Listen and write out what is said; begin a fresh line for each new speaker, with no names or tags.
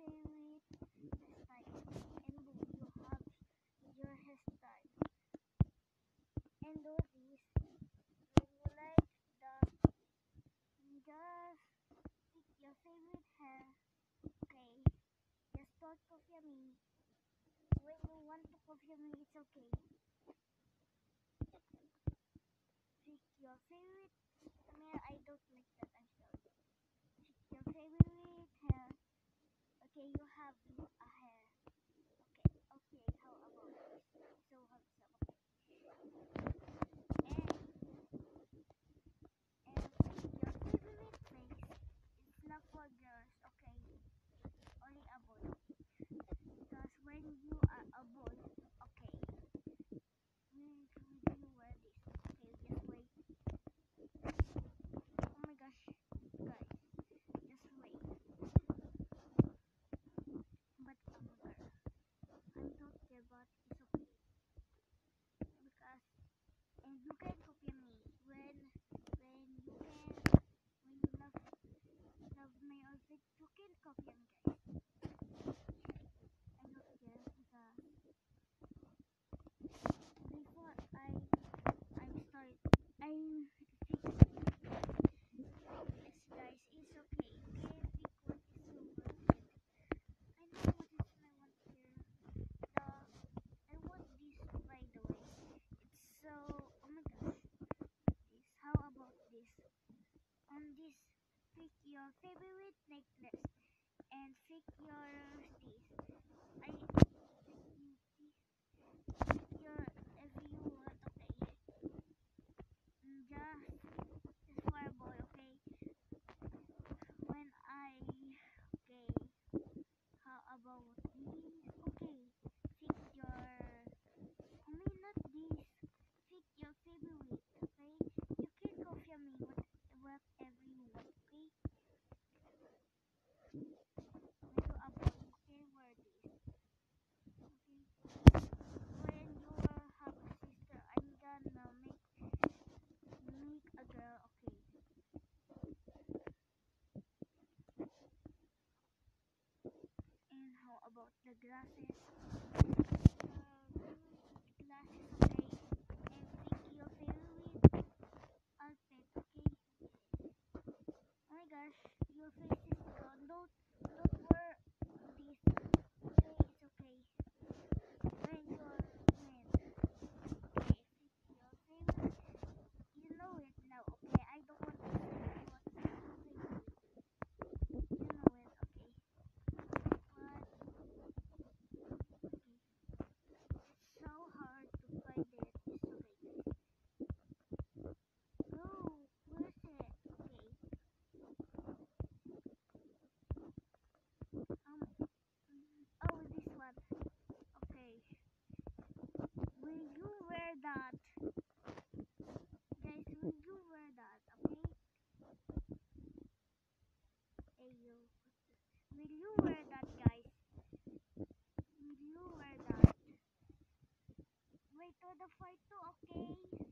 favorite hairstyle? And do you have your hairstyle? And do this when you like the just pick your favorite hair. Okay, just start copy me. When you want to copy me, it's okay. Pick your favorite. I mean, I don't like that. I'm sorry. Pick your favorite hair. Okay, you have a hair. Okay, okay. How about this? So handsome. Okay. And pick your favorite place. It's not for girls. Okay, only a boy. Because when you are a boy, okay, will you wear this? Okay, just wait. Oh my gosh, guys, just wait. But I'm a girl. I don't care, but it's okay. Because and you can copy me when you love my outfit. You can copy me, guys. I don't care because before I start I'm yes guys, it's okay. You can pick what is your worth it. I know what is my want here. I want this by the way. It's so oh my gosh. This how about this? On this pick your favorite necklace and pick your this. I pick your if you want okay. Just for a boy, okay? When okay, how about this? Okay, pick your I mean not this. Pick your favorite, okay? You can copy me whatever you want, okay? When you a boy, you can wear this, okay? When you have a sister, I'm gonna make a girl, okay? And how about the glasses? Glasses, okay? And pick your favorite outfit, okay? Oh my gosh, your face is gone. Don't wear this. Okay, it's okay. When you're when okay, pick your favorite. You know it now, okay? I don't want to say what's your favorite. You know it, okay? What? Okay. It's so hard to find it. It's okay, guys. Oh, where's it? Okay. Oh, this one. Okay. Will you wear that? Guys, will you wear that? Okay? Hey, you. Will you wear that, guys? Will you wear that? Wait for the fight too, okay?